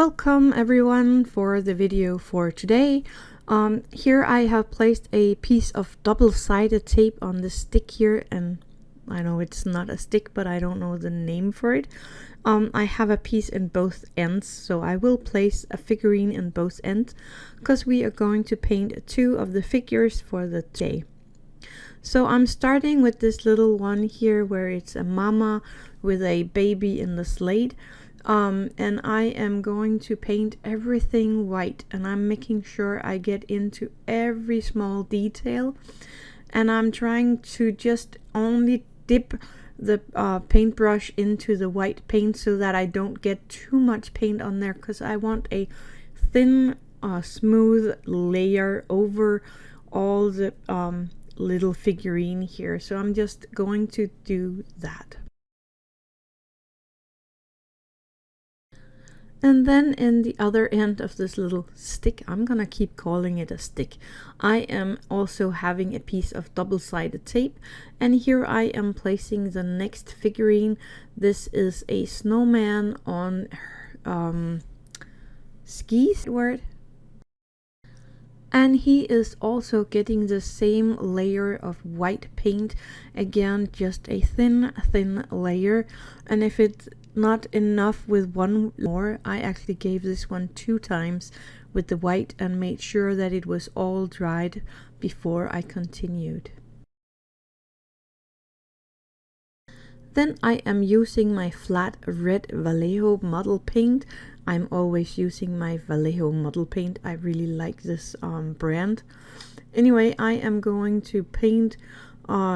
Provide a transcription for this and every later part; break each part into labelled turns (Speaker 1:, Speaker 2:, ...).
Speaker 1: Welcome everyone for the video for today. Here I have placed a piece of double-sided tape on the stick here, and I know it's not a stick, but I don't know the name for it. I have a piece in both ends, so I will place a figurine in both ends because we are going to paint two of the figures for the day. So I'm starting with this little one here where it's a mama with a baby in the sled. And I am going to paint everything white, and I'm making sure I get into every small detail, and I'm trying to just only dip the paintbrush into the white paint so that I don't get too much paint on there, because I want a thin smooth layer over all the little figurine here. So I'm just going to do that. And then in the other end of this little stick, I'm gonna keep calling it a stick, I am also having a piece of double-sided tape, and here I am placing the next figurine. This is a snowman on skis, and he is also getting the same layer of white paint, again just a thin layer. And if it's not enough with one more, I actually gave this one 2 times with the white and made sure that it was all dried before I continued. Then I am using my flat red Vallejo model paint. I'm always using my Vallejo model paint. I really like this brand. Anyway, I am going to paint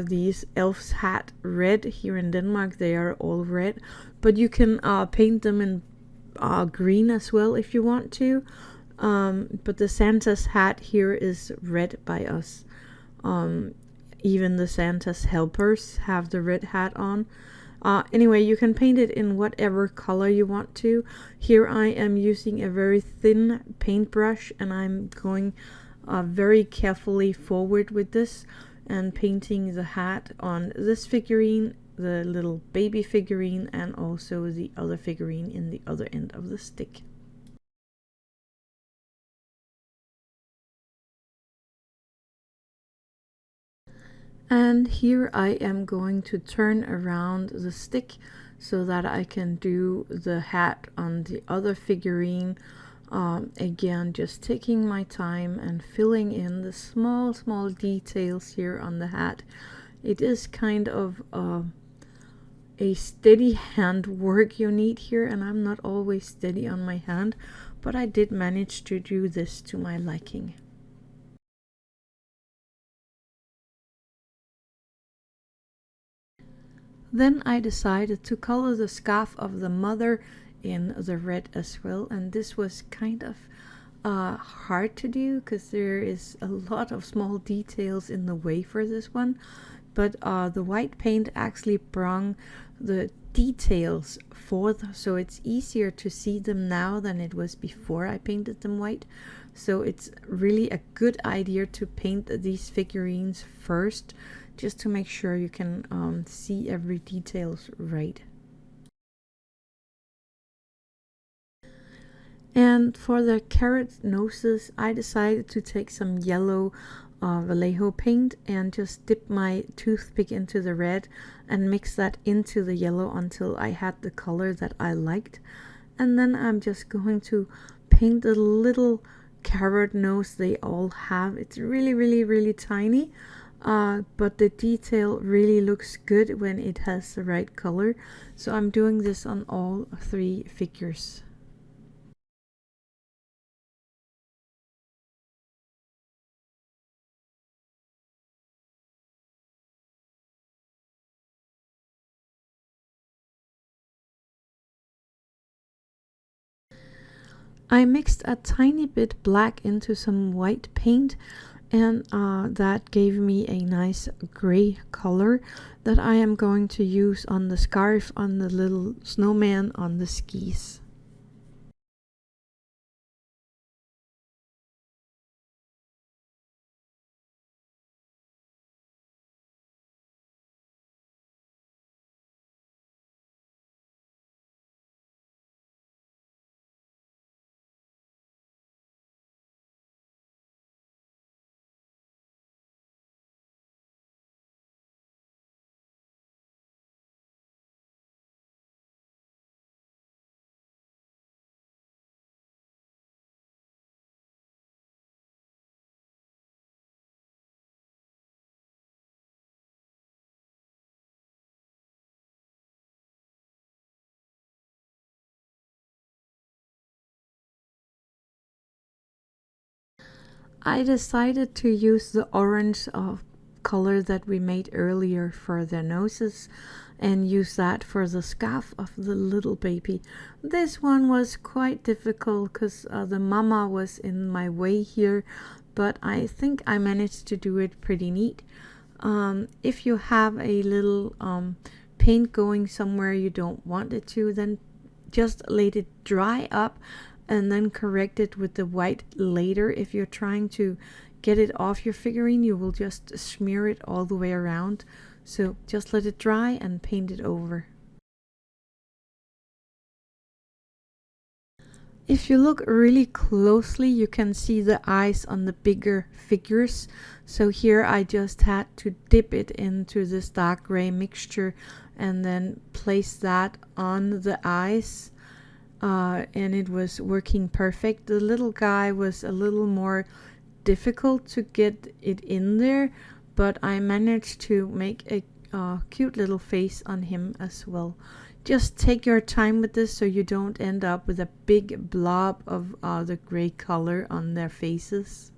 Speaker 1: these elf's hat red. Here in Denmark they are all red, but you can paint them in green as well if you want to. But the Santa's hat here is red by us. Even the Santa's helpers have the red hat on. Anyway, you can paint it in whatever color you want to. Here I am using a very thin paintbrush, and I'm going very carefully forward with this and painting the hat on this figurine, the little baby figurine, and also the other figurine in the other end of the stick. And here I am going to turn around the stick so that I can do the hat on the other figurine. Again, just taking my time and filling in the small details here on the hat. It is kind of a steady hand work you need here, and I'm not always steady on my hand, but I did manage to do this to my liking. Then I decided to color the scarf of the mother in the red as well, and this was kind of hard to do because there is a lot of small details in the way for this one, but the white paint actually brought the details forth, so it's easier to see them now than it was before I painted them white. So it's really a good idea to paint these figurines first, just to make sure you can see every details right. And for the carrot noses, I decided to take some yellow Vallejo paint and just dip my toothpick into the red and mix that into the yellow until I had the color that I liked. And then I'm just going to paint the little carrot nose they all have. It's really tiny, but the detail really looks good when it has the right color. So I'm doing this on all 3 figures. I mixed a tiny bit black into some white paint, and that gave me a nice gray color that I am going to use on the scarf on the little snowman on the skis. I decided to use the orange color that we made earlier for their noses and use that for the scarf of the little baby. This one was quite difficult because the mama was in my way here, but I think I managed to do it pretty neat. If you have a little paint going somewhere you don't want it to, then just let it dry up and then correct it with the white later. If you're trying to get it off your figurine, you will just smear it all the way around. So just let it dry and paint it over. If you look really closely, you can see the eyes on the bigger figures. So here I just had to dip it into this dark gray mixture and then place that on the eyes. And it was working perfect. The little guy was a little more difficult to get it in there, but I managed to make a cute little face on him as well. Just take your time with this so you don't end up with a big blob of the gray color on their faces.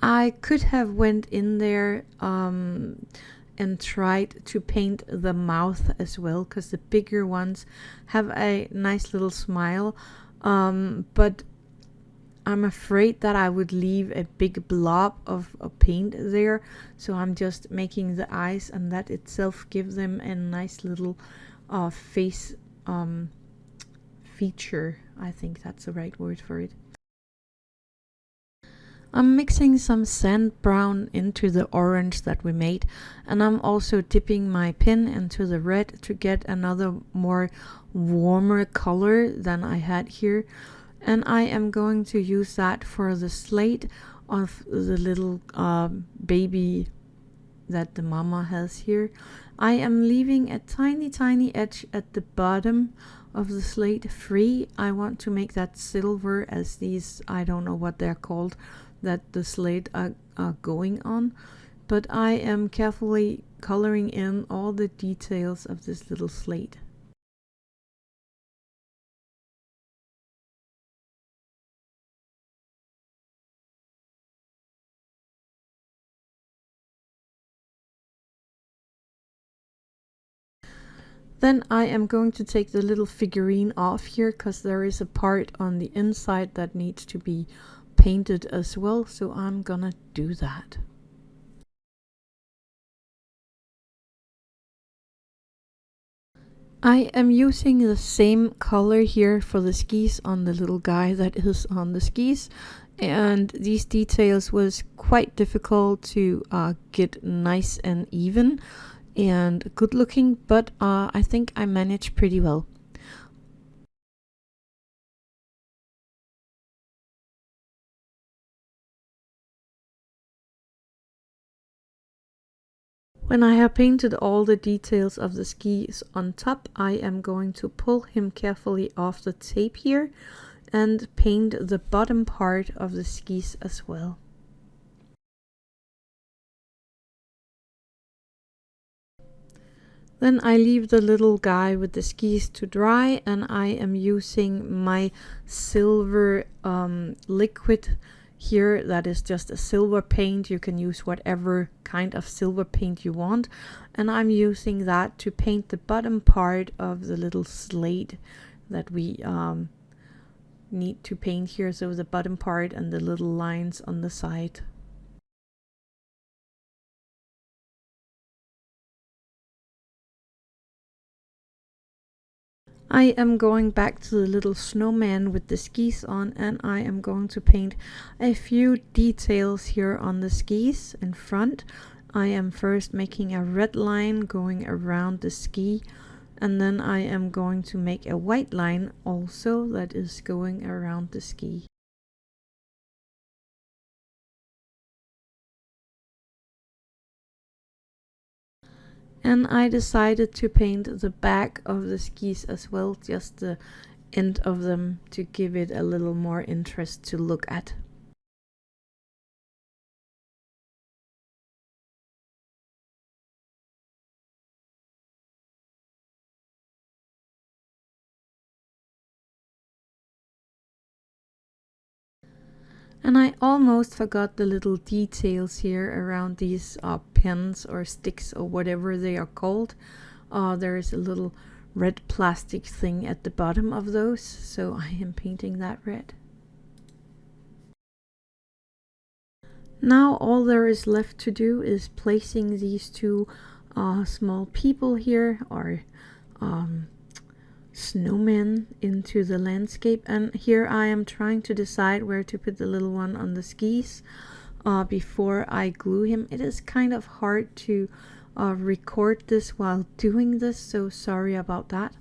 Speaker 1: I could have went in there and tried to paint the mouth as well, because the bigger ones have a nice little smile, but I'm afraid that I would leave a big blob of paint there, so I'm just making the eyes, and that itself gives them a nice little face feature. I think that's the right word for it. I'm mixing some sand brown into the orange that we made, and I'm also dipping my pen into the red to get another more warmer color than I had here. And I am going to use that for the slate of the little baby that the mama has here. I am leaving a tiny edge at the bottom of the slate free. I want to make that silver, as these, I don't know what they're called, that the slate are going on, but I am carefully coloring in all the details of this little slate. Then I am going to take the little figurine off here, because there is a part on the inside that needs to be painted as well, so I'm gonna do that. I am using the same color here for the skis on the little guy that is on the skis, and these details was quite difficult to get nice and even and good looking, but I think I managed pretty well. When I have painted all the details of the skis on top, I am going to pull him carefully off the tape here and paint the bottom part of the skis as well. Then I leave the little guy with the skis to dry, and I am using my silver liquid here. That is just a silver paint. You can use whatever kind of silver paint you want, and I'm using that to paint the bottom part of the little slate that we need to paint here, so the bottom part and the little lines on the side. I am going back to the little snowman with the skis on, and I am going to paint a few details here on the skis in front. I am first making a red line going around the ski, and then I am going to make a white line also that is going around the ski. And I decided to paint the back of the skis as well, just the end of them, to give it a little more interest to look at. And I almost forgot the little details here around these pens or sticks or whatever they are called. There is a little red plastic thing at the bottom of those, so I am painting that red. Now all there is left to do is placing these two small people here, or snowmen, into the landscape. And here I am trying to decide where to put the little one on the skis before I glue him. It is kind of hard to record this while doing this, so sorry about that.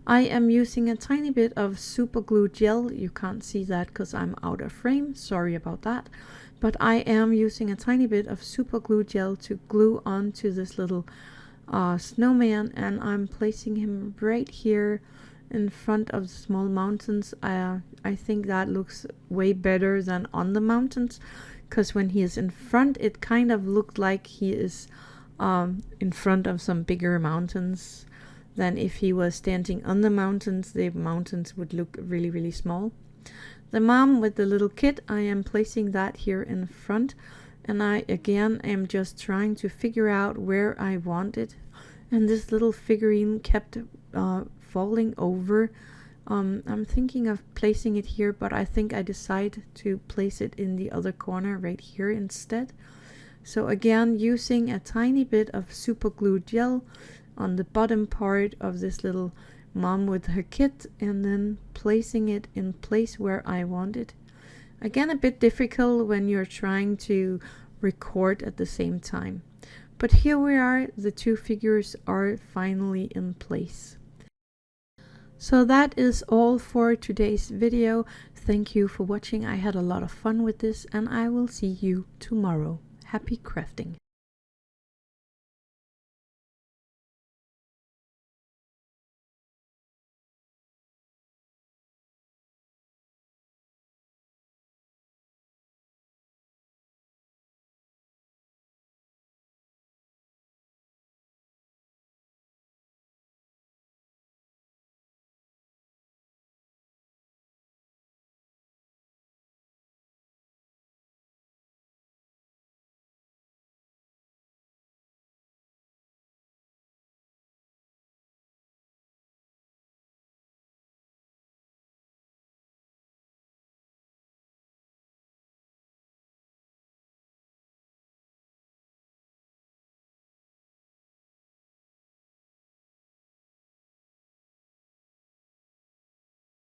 Speaker 1: I am using a tiny bit of super glue gel. You can't see that because I'm out of frame, sorry about that. But I am using a tiny bit of super glue gel to glue onto this little snowman, and I'm placing him right here in front of the small mountains. I think that looks way better than on the mountains, because when he is in front it kind of looked like he is in front of some bigger mountains than if he was standing on the mountains. The mountains would look really, really small. The mom with the little kid, I am placing that here in front, and I again am just trying to figure out where I want it. And this little figurine kept falling over. I'm thinking of placing it here, but I think I decide to place it in the other corner right here instead. So again, using a tiny bit of super glue gel on the bottom part of this little mom with her kid, and then placing it in place where I want it. Again, a bit difficult when you're trying to record at the same time. But here we are, the two figures are finally in place. So that is all for today's video. Thank you for watching. I had a lot of fun with this, and I will see you tomorrow. Happy crafting!